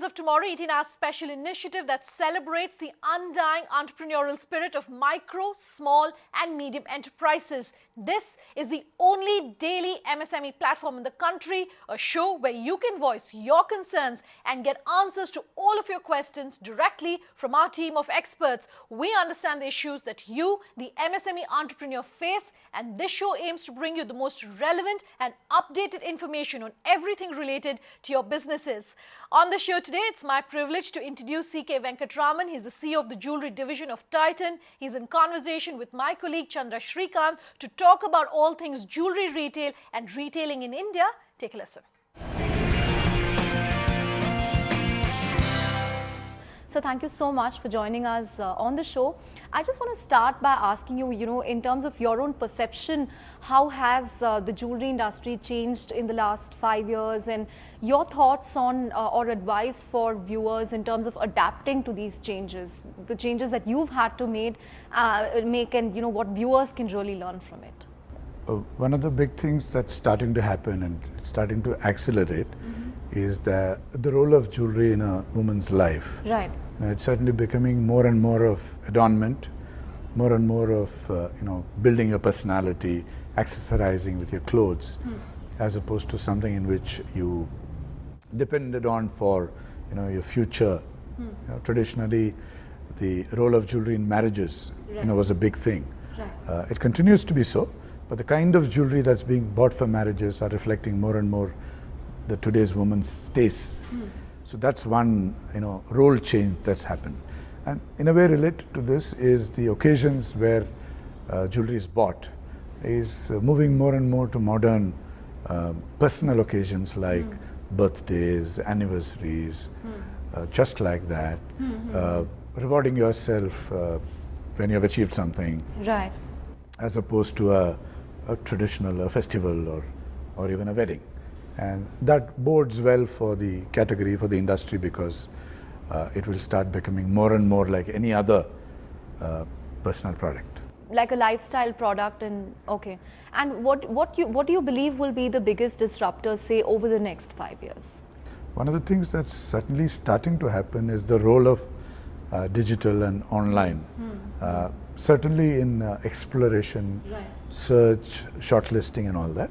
Creators of Tomorrow, 18 Hours special initiative that celebrates the undying entrepreneurial spirit of micro, small and medium enterprises. This is the only daily MSME platform in the country, a show where you can voice your concerns and get answers to all of your questions directly from our team of experts. We understand the issues that you, the MSME entrepreneur, face, and this show aims to bring you the most relevant and updated information on everything related to your businesses. On the show today, it's my privilege to introduce C.K. Venkatraman. He's the CEO of the jewelry division of Titan. He's in conversation with my colleague Chandra Shrikant to talk about all things jewelry retail and retailing in India. Take a listen. So thank you so much for joining us on the show. I just want to start by asking you, in terms of your own perception, how has the jewelry industry changed in the last 5 years, and your thoughts on or advice for viewers in terms of adapting to these changes, the changes that you've had to make and what viewers can really learn from it? One of the big things that's starting to happen and it's starting to accelerate is the role of jewelry in a woman's life. Right. It's certainly becoming more and more of adornment, more and more of building your personality, accessorizing with your clothes, as opposed to something in which you depended on for your future. Traditionally, the role of jewelry in marriages was a big thing. Right. It continues to be so, but the kind of jewelry that's being bought for marriages are reflecting more and more today's woman's tastes. So that's one role change that's happened. And in a way related to this is the occasions where jewelry is bought is moving more and more to modern personal occasions like birthdays, anniversaries, just like that, rewarding yourself when you have achieved something, right, as opposed to a traditional festival or even a wedding. And that bodes well for the category, for the industry, because it will start becoming more and more like any other personal product. Like a lifestyle product, and okay. And what do you believe will be the biggest disruptors, say, over the next 5 years? One of the things that's certainly starting to happen is the role of digital and online. Certainly in exploration, right, search, shortlisting and all that.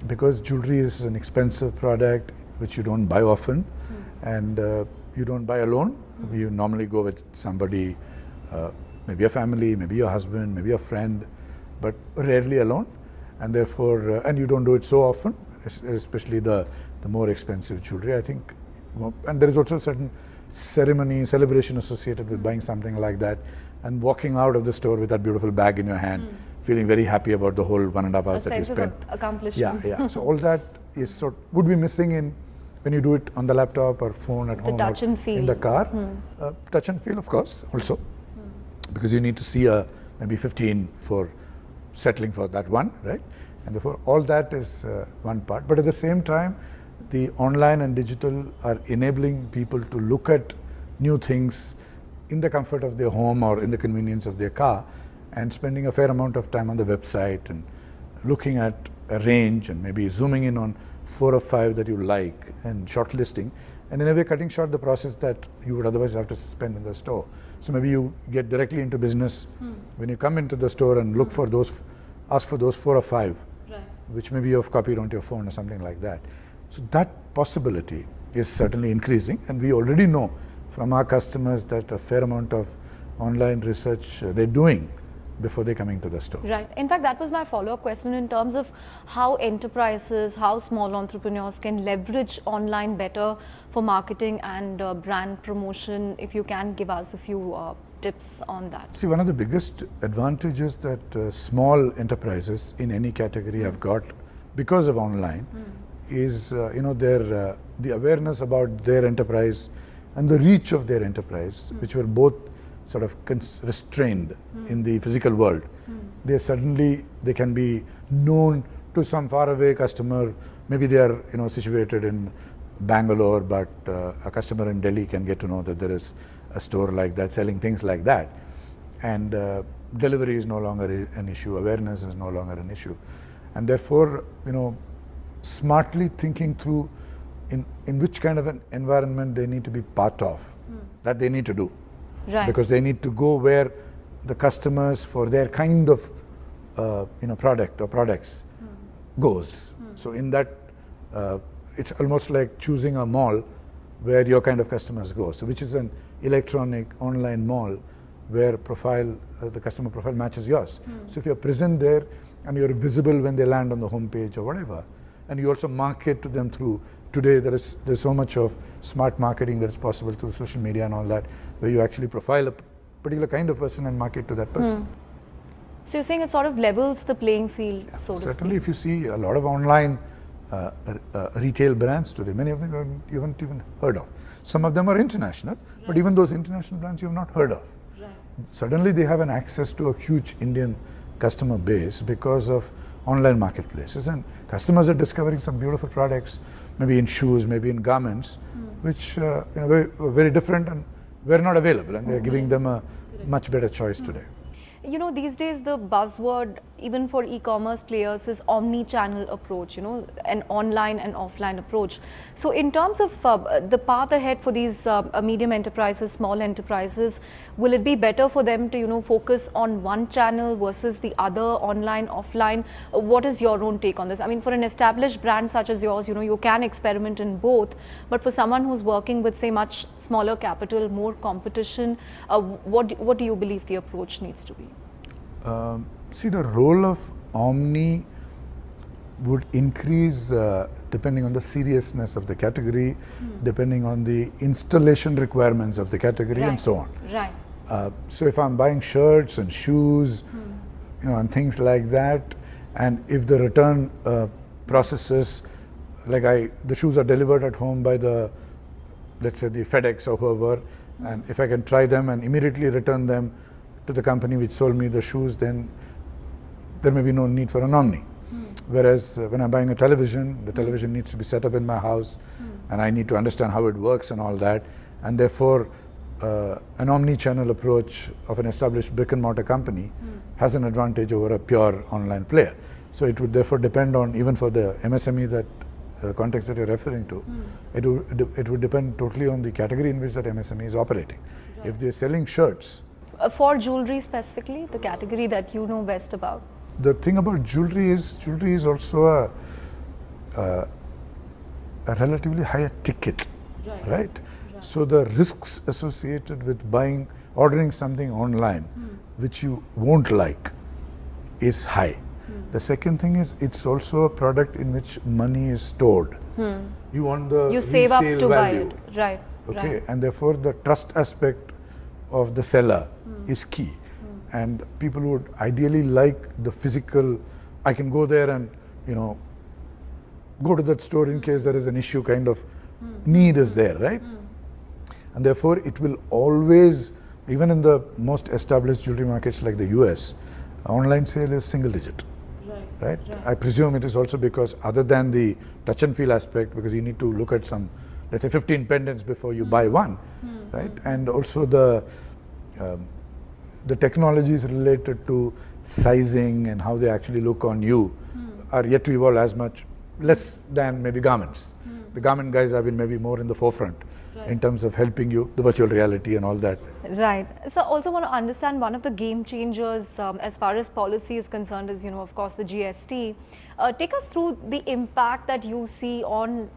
Because jewelry is an expensive product which you don't buy often, and you don't buy alone. You normally go with somebody, maybe a family, maybe your husband, maybe a friend, but rarely alone. And therefore, and you don't do it so often, especially the more expensive jewelry, I think. And there is also a certain ceremony, celebration associated with buying something like that and walking out of the store with that beautiful bag in your hand, feeling very happy about the whole 1.5 hours that you spent. Accomplishment. Yeah. So all that is would be missing in when you do it on the laptop or phone at home, the touch and feel in the car. Touch and feel, of course, also, because you need to see maybe 15 for settling for that one, right? And therefore, all that is one part. But at the same time, the online and digital are enabling people to look at new things in the comfort of their home or in the convenience of their car, and spending a fair amount of time on the website and looking at a range and maybe zooming in on 4 or 5 that you like and shortlisting, and in a way cutting short the process that you would otherwise have to spend in the store. So maybe you get directly into business when you come into the store and look for those, ask for those 4 or 5, right, which maybe you have copied onto your phone or something like that. So that possibility is certainly increasing, and we already know from our customers that a fair amount of online research they're doing before they're coming to the store. Right. In fact, that was my follow-up question in terms of how enterprises, how small entrepreneurs can leverage online better for marketing and brand promotion. If you can give us a few tips on that. See, one of the biggest advantages that small enterprises in any category have got because of online is the awareness about their enterprise and the reach of their enterprise, which were both sort of restrained in the physical world. They can be known to some faraway customer. Maybe they are situated in Bangalore, but a customer in Delhi can get to know that there is a store like that selling things like that, and delivery is no longer an issue, awareness is no longer an issue, and therefore smartly thinking through in which kind of an environment they need to be part of, that they need to do. Right. Because they need to go where the customers for their kind of product or products goes. So in that, it's almost like choosing a mall where your kind of customers go. So which is an electronic online mall where the customer profile matches yours. So if you're present there and you're visible when they land on the home page or whatever, and you also market to them through, today there's so much of smart marketing that is possible through social media and all that, where you actually profile a particular kind of person and market to that person. So you're saying it sort of levels the playing field, so to Certainly, speak. if you see a lot of online retail brands today, many of them you haven't even heard of. Some of them are international, but even those international brands you have not heard of. Suddenly they have an access to a huge Indian customer base because of online marketplaces, and customers are discovering some beautiful products, maybe in shoes, maybe in garments, which were very different and were not available, and they're giving them a much better choice today. You know, these days the buzzword, even for e-commerce players, is omni-channel approach, you know, an online and offline approach. So in terms of the path ahead for these medium enterprises, small enterprises, will it be better for them to, you know, focus on one channel versus the other, online, offline? What is your own take on this? I mean, for an established brand such as yours, you know, you can experiment in both, but for someone who's working with, say, much smaller capital, more competition, what do you believe the approach needs to be? See, the role of Omni would increase depending on the seriousness of the category, depending on the installation requirements of the category, and so on. Right. So if I'm buying shirts and shoes, and things like that, and if the return processes, like the shoes are delivered at home by let's say the FedEx or whoever, and if I can try them and immediately return them to the company which sold me the shoes, then there may be no need for an Omni. Whereas when I'm buying a television, the television needs to be set up in my house, and I need to understand how it works and all that, and therefore an omni-channel approach of an established brick and mortar company has an advantage over a pure online player. So it would therefore depend on, even for the MSME that context that you're referring to, it would depend totally on the category in which that MSME is operating. Right. If they're selling shirts, for jewelry specifically, the category that you know best about? The thing about jewelry is also a relatively higher ticket, right? So the risks associated with ordering something online, which you won't like, is high. The second thing is, it's also a product in which money is stored. You want the you save resale up to value, buy it, right? Okay, right. And therefore the trust aspect of the seller is key, and people would ideally like the physical. I can go there and go to that store in case there is an issue, kind of need is there, right? And therefore it will always, even in the most established jewelry markets like the US, online sale is single digit, right? I presume it is also because, other than the touch and feel aspect, because you need to look at some, let's say 15 pendants before you buy one, right? And also the technologies related to sizing and how they actually look on you are yet to evolve as much, less than maybe garments. The garment guys have been maybe more in the forefront in terms of helping you, the virtual reality and all that. Right. So I also want to understand, one of the game changers as far as policy is concerned is, of course, the GST. Take us through the impact that you see on,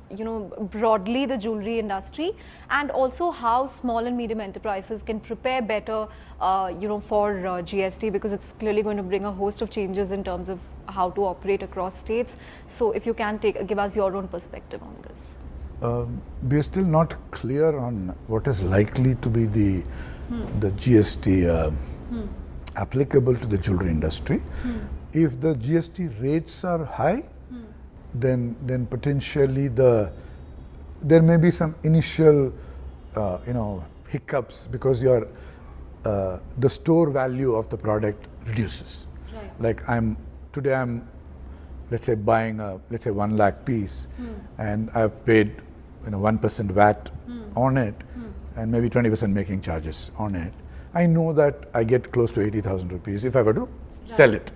broadly the jewelry industry, and also how small and medium enterprises can prepare better, for GST, because it's clearly going to bring a host of changes in terms of how to operate across states. So if you can give us your own perspective on this. We are still not clear on what is likely to be the GST applicable to the jewelry industry. If the GST rates are high, then potentially there may be some initial hiccups, because the store value of the product reduces. Like today I'm let's say buying a 1 lakh piece, and I've paid 1% VAT on it, and maybe 20% making charges on it. I know that I get close to 80,000 rupees if I were to sell it.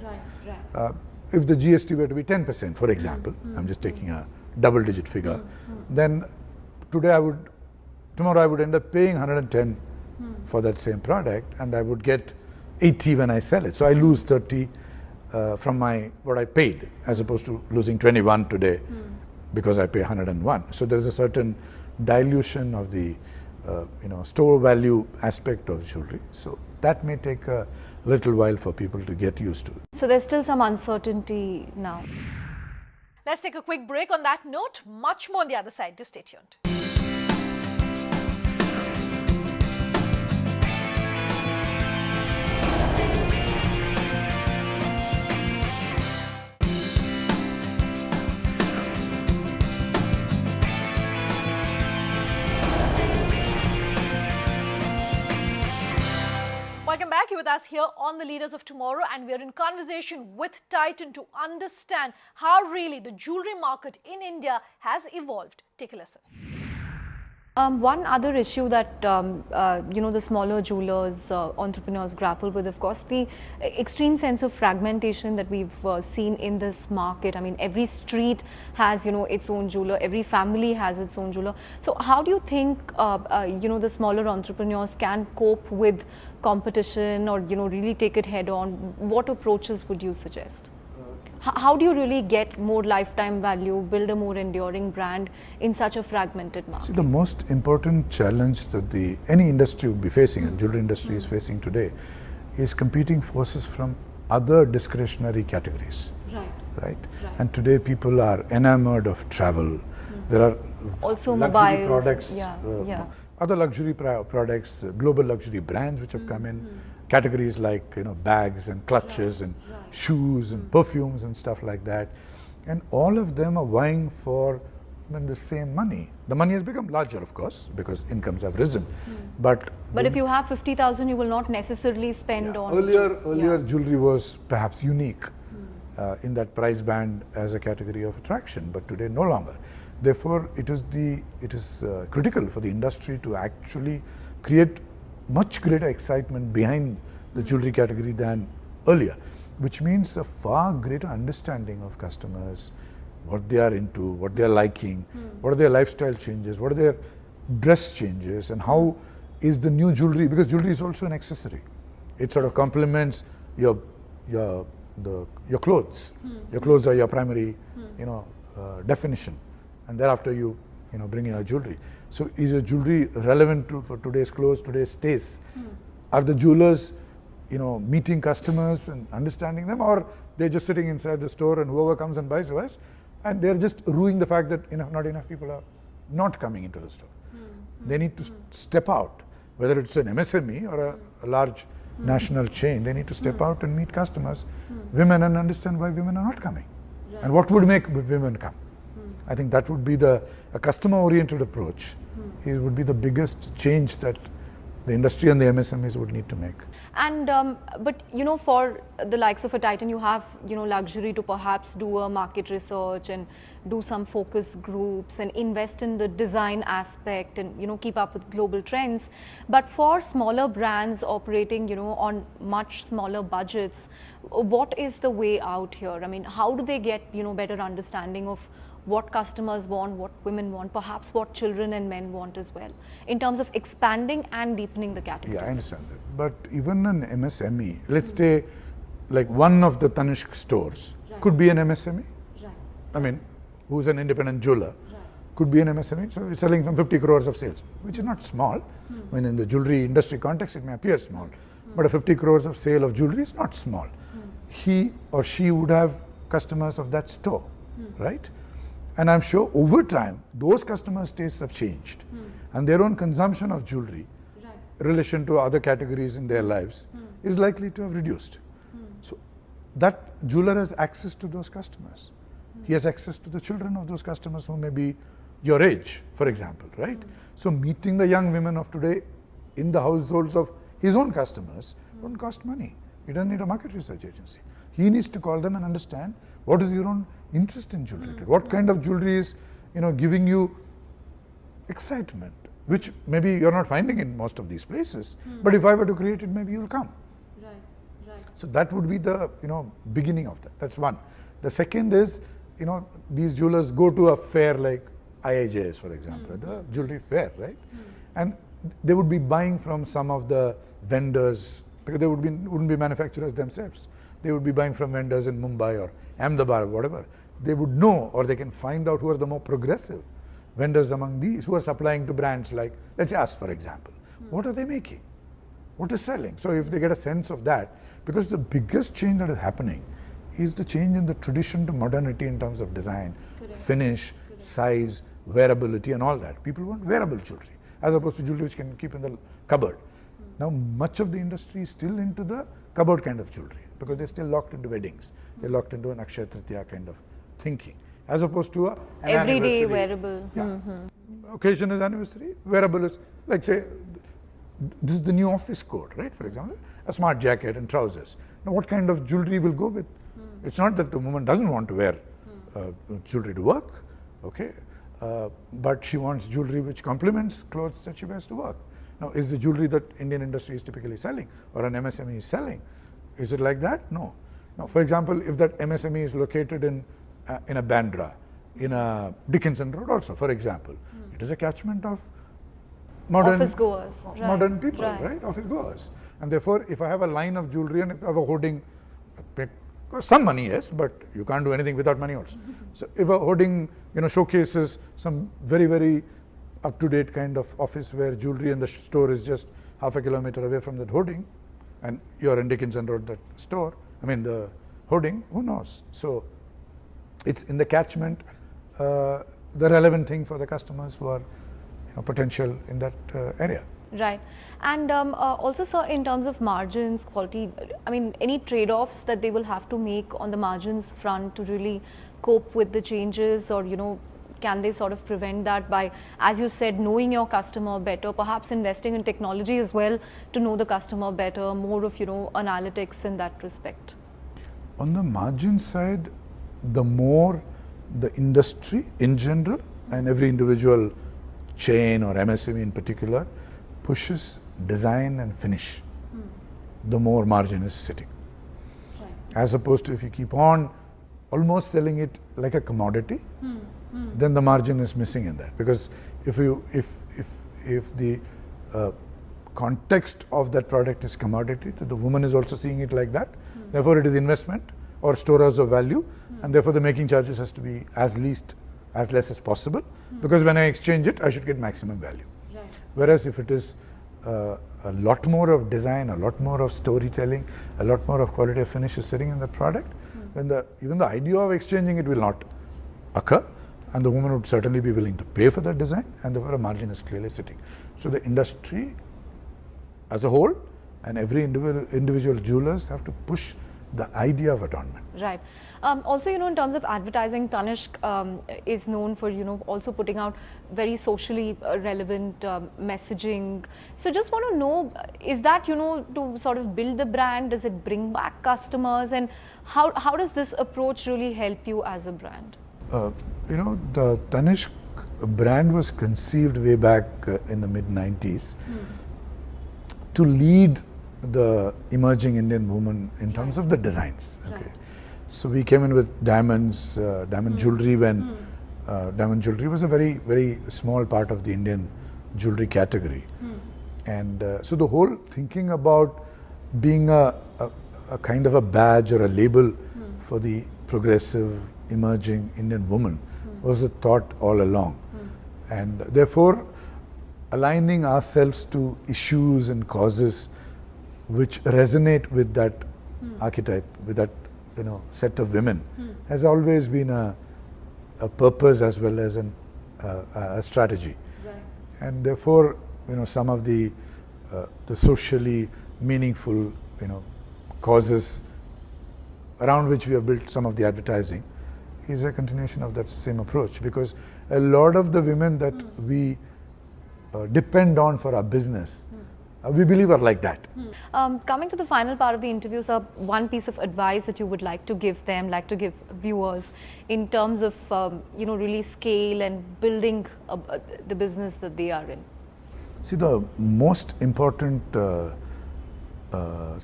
If the GST were to be 10%, for example, I'm just taking a double-digit figure, then tomorrow I would end up paying 110 for that same product, and I would get 80 when I sell it. So I lose 30 from what I paid, as opposed to losing 21 today because I pay 101. So there is a certain dilution of the store value aspect of jewelry. So that may take a little while for people to get used to. So there's still some uncertainty now. Let's take a quick break on that note. Much more on the other side. Do stay tuned. Welcome back. You're with us here on The Leaders of Tomorrow, and we're in conversation with Titan to understand how really the jewelry market in India has evolved. Take a listen. One other issue that the smaller jewelers, entrepreneurs grapple with, of course, the extreme sense of fragmentation that we've seen in this market. I mean, every street has its own jeweler, every family has its own jeweler. So how do you think the smaller entrepreneurs can cope with competition, or really take it head on? What approaches would you suggest? How do you really get more lifetime value, build a more enduring brand in such a fragmented market? See, the most important challenge that any industry would be facing, and jewelry industry is facing today, is competing forces from other discretionary categories. Right? And today people are enamored of travel. There are also luxury mobiles, products, other luxury products, global luxury brands which have come in, categories like bags and clutches and shoes and perfumes and stuff like that, and all of them are vying for the same money. The money has become larger, of course, because incomes have risen. But if you have 50,000, you will not necessarily spend on. Earlier jewelry was perhaps unique in that price band as a category of attraction, but today no longer. Therefore, it is critical for the industry to actually create much greater excitement behind the jewelry category than earlier, which means a far greater understanding of customers, what they are into, what they are liking, what are their lifestyle changes, what are their dress changes, and how is the new jewelry, because jewelry is also an accessory. It sort of complements your clothes. Your clothes are your primary definition, and thereafter you bring in your jewelry. So is your jewelry relevant for today's clothes, today's taste? Are the jewelers meeting customers and understanding them, or they're just sitting inside the store and whoever comes and buys, and they're just ruining the fact that not enough people are not coming into the store? They need to step out, whether it's an MSME or a large national chain. They need to step out and meet customers, women, and understand why women are not coming, and what would make women come. I think that would be a customer-oriented approach. It would be the biggest change that the industry and the MSMEs would need to make. And but for the likes of a Titan, you have luxury to perhaps do a market research and do some focus groups and invest in the design aspect and keep up with global trends. But for smaller brands operating on much smaller budgets, what is the way out here? I mean, how do they get better understanding of what customers want, what women want, perhaps what children and men want as well, in terms of expanding and deepening the category? Yeah, I understand that. But even an MSME, let's say like one of the Tanishq stores could be an MSME. I mean, who's an independent jeweler, could be an MSME. So it's selling from 50 crores of sales, which is not small. I mean, in the jewelry industry context, it may appear small, but a 50 crores of sale of jewelry is not small. He or she would have customers of that store, right? And I'm sure over time, those customers' tastes have changed, and their own consumption of jewelry, in relation to other categories in their lives, is likely to have reduced. So that jeweler has access to those customers. He has access to the children of those customers who may be your age, for example, right? So meeting the young women of today in the households of his own customers don't cost money. He doesn't need a market research agency. He needs to call them and understand what is your own interest in jewelry. What kind of jewelry is giving you excitement, which maybe you're not finding in most of these places. But if I were to create it, maybe you'll come. So that would be the beginning of that. That's one. The second is these jewelers go to a fair like IIJS, for example, the jewelry fair, right? And they would be buying from some of the vendors, because they wouldn't be manufacturers themselves. They would be buying from vendors in Mumbai or Ahmedabad or whatever. They would know, or they can find out who are the more progressive vendors among these who are supplying to brands like, let's say us, for example. What are they making? What is selling? So if they get a sense of that, because the biggest change that is happening is the change in the tradition to modernity in terms of design, finish, size, wearability and all that. People want wearable jewelry as opposed to jewelry which can keep in the cupboard. Now much of the industry is still into the cupboard kind of jewelry because they're still locked into weddings. They're locked into an Akshaya Tritiya kind of thinking as opposed to an everyday anniversary. Wearable. Yeah. Occasion is anniversary, wearable is like say, this is the new office code, right? For example, a smart jacket and trousers. Now what kind of jewelry will go with? It's not that the woman doesn't want to wear jewelry to work, okay? But she wants jewelry which complements clothes that she wears to work. Now, is the jewelry that Indian industry is typically selling or an MSME is selling, is it like that? No. Now, for example, if that MSME is located in a Bandra, in a Dickinson Road also, for example, it is a catchment of modern office goers, modern people, right? Office goers. And therefore, if I have a line of jewelry and if I have a hoarding, some money, yes, but you can't do anything without money also. So if a hoarding, showcases some very, very up-to-date kind of office where jewelry and the store is just half a kilometer away from that hoarding, and you're in Dickinson Road, that store, the hoarding, who knows? So it's in the catchment, the relevant thing for the customers who are potential in that area. Right. And also, sir, in terms of margins, quality, any trade-offs that they will have to make on the margins front to really cope with the changes, or, can they sort of prevent that by, as you said, knowing your customer better, perhaps investing in technology as well to know the customer better, more of, analytics in that respect? On the margin side, the more the industry in general and every individual chain or MSME in particular pushes design and finish, the more margin is sitting. Right. As opposed to if you keep on almost selling it like a commodity, then the margin is missing in that. Because if the context of that product is commodity, the woman is also seeing it like that, therefore it is investment or storehouse of value, and therefore the making charges has to be as less as possible, because when I exchange it, I should get maximum value. Right. Whereas if it is a lot more of design, a lot more of storytelling, a lot more of quality of finish is sitting in the product, then even the idea of exchanging it will not occur, and the woman would certainly be willing to pay for that design, and therefore a margin is clearly sitting. So the industry as a whole and every individual jewelers have to push the idea of adornment. Right. Also, in terms of advertising, Tanishq is known for, also putting out very socially relevant messaging. So just want to know, is that, to sort of build the brand? Does it bring back customers? And how does this approach really help you as a brand? The Tanishq brand was conceived way back in the mid-90s to lead the emerging Indian woman in terms of the designs. Okay. Right. So we came in with diamonds, diamond jewelry when diamond jewelry was a very, very small part of the Indian jewelry category. And so the whole thinking about being a kind of a badge or a label for the progressive emerging Indian woman was a thought all along. And therefore aligning ourselves to issues and causes which resonate with that archetype, with that set of women, has always been a purpose as well as a strategy. Right. And therefore, some of the socially meaningful, causes around which we have built some of the advertising is a continuation of that same approach, because a lot of the women that we depend on for our business, we believe are like that. Coming to the final part of the interview, sir, one piece of advice that you would like to give them, like to give viewers in terms of, really scale and building the business that they are in? See, the most important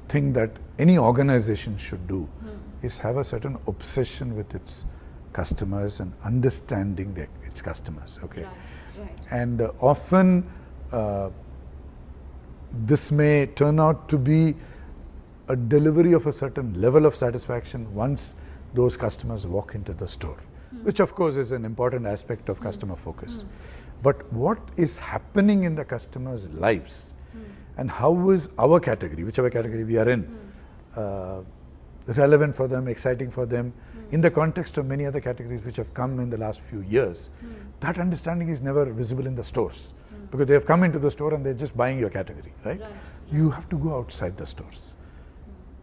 thing that any organization should do is have a certain obsession with its customers and understanding its customers. Okay, Right. and often this may turn out to be a delivery of a certain level of satisfaction once those customers walk into the store, which of course is an important aspect of customer focus. But what is happening in the customers' lives and how is our category, whichever category we are in, relevant for them, exciting for them, in the context of many other categories which have come in the last few years, that understanding is never visible in the stores. Because they have come into the store and they're just buying your category, right? You have to go outside the stores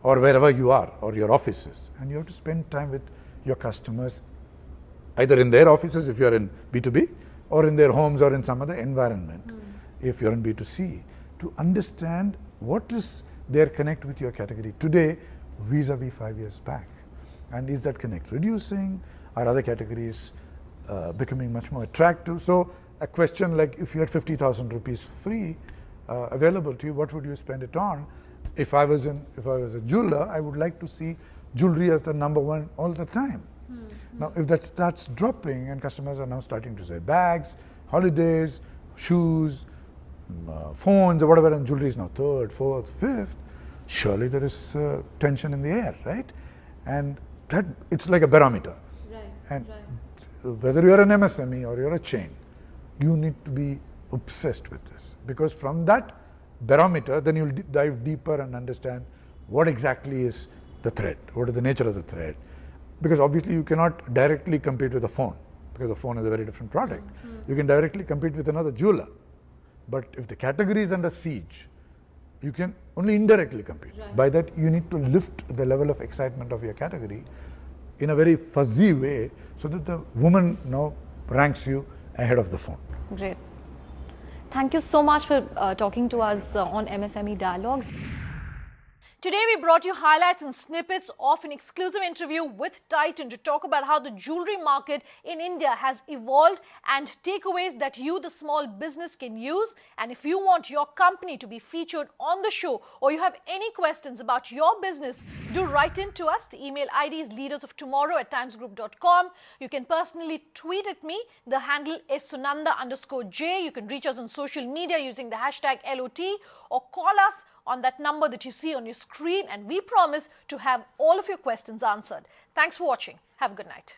or wherever you are or your offices, and you have to spend time with your customers, either in their offices if you're in B2B or in their homes or in some other environment if you're in B2C, to understand what is their connect with your category today vis-a-vis 5 years back. And is that connect reducing? Are other categories becoming much more attractive? So a question like, if you had 50,000 rupees free available to you, what would you spend it on? If I was a jeweler, I would like to see jewelry as the number one all the time. Now, if that starts dropping and customers are now starting to say bags, holidays, shoes, phones, or whatever, and jewelry is now third, fourth, fifth, surely there is tension in the air, right? And that it's like a barometer. And whether you're an MSME or you're a chain, you need to be obsessed with this, because from that barometer, then you'll dive deeper and understand what exactly is the threat, what is the nature of the threat. Because obviously you cannot directly compete with a phone, because the phone is a very different product. You can directly compete with another jeweler. But if the category is under siege, you can only indirectly compete. By that, you need to lift the level of excitement of your category in a very fuzzy way, so that the woman now ranks you ahead of the phone. Great. Thank you so much for talking to us on MSME Dialogues. Today we brought you highlights and snippets of an exclusive interview with Titan to talk about how the jewelry market in India has evolved and takeaways that you, the small business, can use. And if you want your company to be featured on the show, or you have any questions about your business, do write in to us. The email ID is leadersoftomorrow@timesgroup.com. You can personally tweet at me. The handle is Sunanda_J. You can reach us on social media using the hashtag LOT, or call us on that number that you see on your screen, and we promise to have all of your questions answered. Thanks for watching. Have a good night.